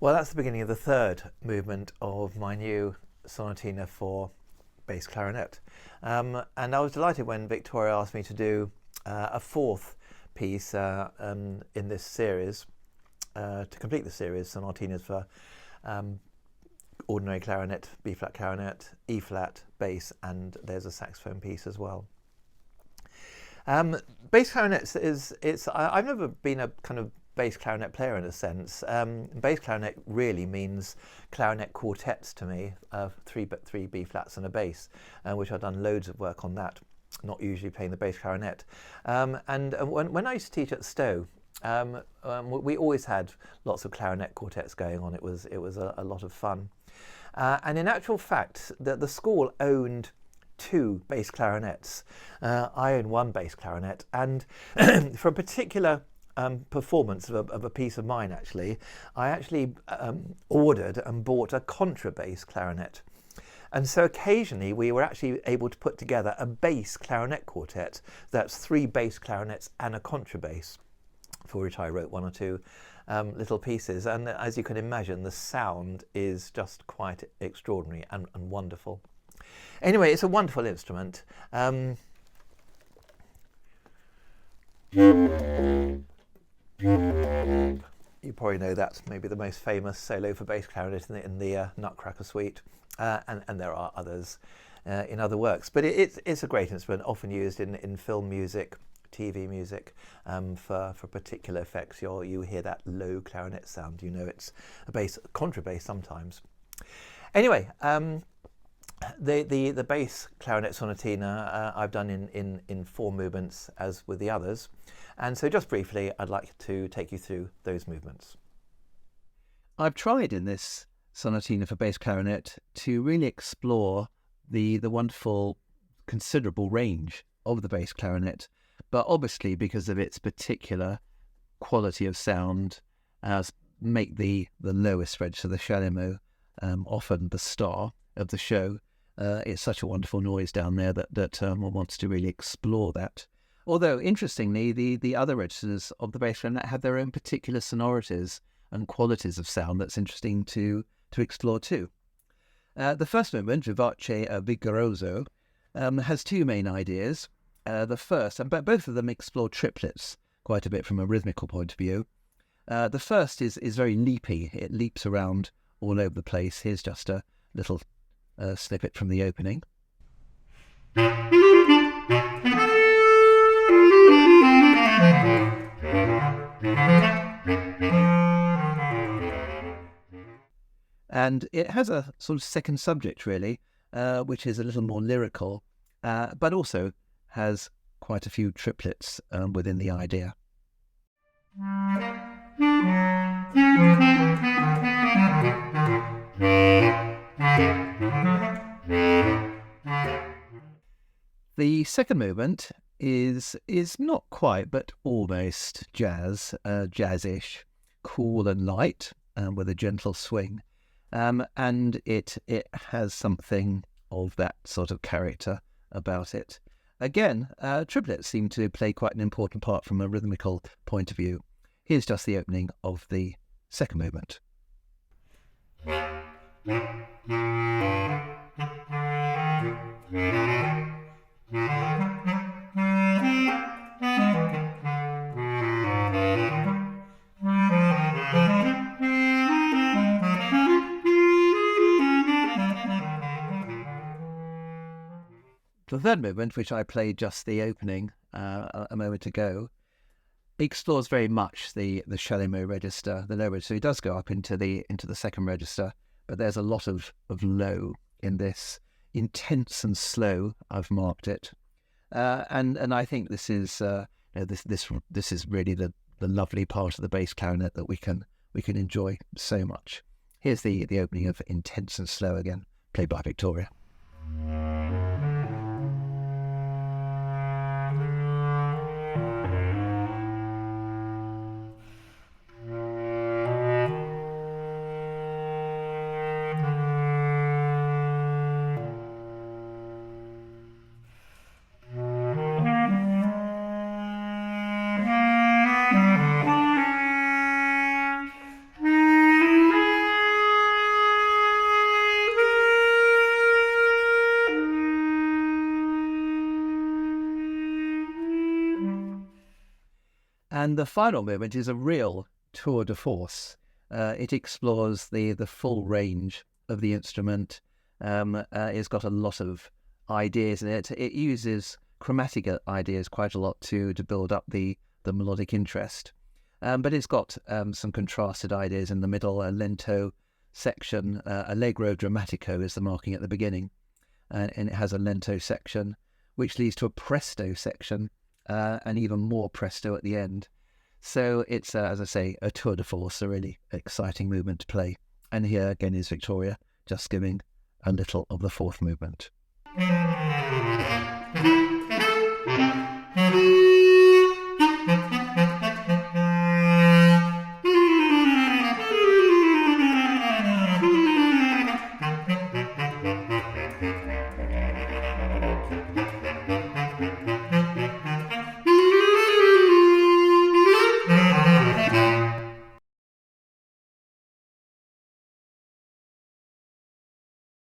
Well, that's the beginning of the third movement of my new sonatina for bass clarinet. And I was delighted when Victoria asked me to do a fourth piece in this series, to complete the series, sonatinas for ordinary clarinet, B-flat clarinet, E-flat, bass, and there's a saxophone piece as well. Bass clarinets I've never been a kind of bass clarinet player in a sense. Bass clarinet really means clarinet quartets to me, three B flats and a bass, which I've done loads of work on that, not usually playing the bass clarinet. When I used to teach at Stowe, we always had lots of clarinet quartets going on. It was a lot of fun. And in actual fact, the school owned two bass clarinets. I own one bass clarinet, and for a particular performance of a piece of mine, I actually ordered and bought a contrabass clarinet. And so occasionally we were actually able to put together a bass clarinet quartet. That's three bass clarinets and a contrabass, for which I wrote one or two little pieces. And as you can imagine, the sound is just quite extraordinary and wonderful. Anyway, it's a wonderful instrument. You probably know that's maybe the most famous solo for bass clarinet in the Nutcracker Suite, and there are others in other works. But it's a great instrument, often used in film music, TV music, for particular effects. You hear that low clarinet sound, you know it's a bass, contrabass sometimes. Anyway, the bass clarinet sonatina I've done in four movements as with the others, and so just briefly I'd like to take you through those movements. I've tried in this sonatina for bass clarinet to really explore the wonderful considerable range of the bass clarinet, but obviously because of its particular quality of sound, make the lowest register, the chalumeau, often the star of the show. It's such a wonderful noise down there that one wants to really explore that. Although, interestingly, the other registers of the bass clarinet have their own particular sonorities and qualities of sound that's interesting to explore too. The first movement, Vivace Vigoroso, has two main ideas. The first, and both of them explore triplets quite a bit from a rhythmical point of view. The first is very leapy. It leaps around all over the place. Here's just a little snippet from the opening. And it has a sort of second subject, really, which is a little more lyrical, but also has quite a few triplets within the idea. The second movement is not quite, but almost jazzish, cool and light, with a gentle swing, and it has something of that sort of character about it. Again, triplets seem to play quite an important part from a rhythmical point of view. Here's just the opening of the second movement. The third movement, which I played just the opening a moment ago, explores very much the chalumeau register, the low register. It does go up into the second register, but there's a lot of low in this. Intense and slow, I've marked it, and I think this is this is really the lovely part of the bass clarinet that we can enjoy so much. Here's the opening of Intense and Slow again, played by Victoria. And the final movement is a real tour de force. It explores the full range of the instrument. It's got a lot of ideas in it. It uses chromatic ideas quite a lot to build up the melodic interest. But it's got some contrasted ideas in the middle, a lento section, allegro drammatico is the marking at the beginning, and it has a lento section, which leads to a presto section, and even more presto at the end. So it's, as I say, a tour de force, a really exciting movement to play. And here again is Victoria, just giving a little of the fourth movement.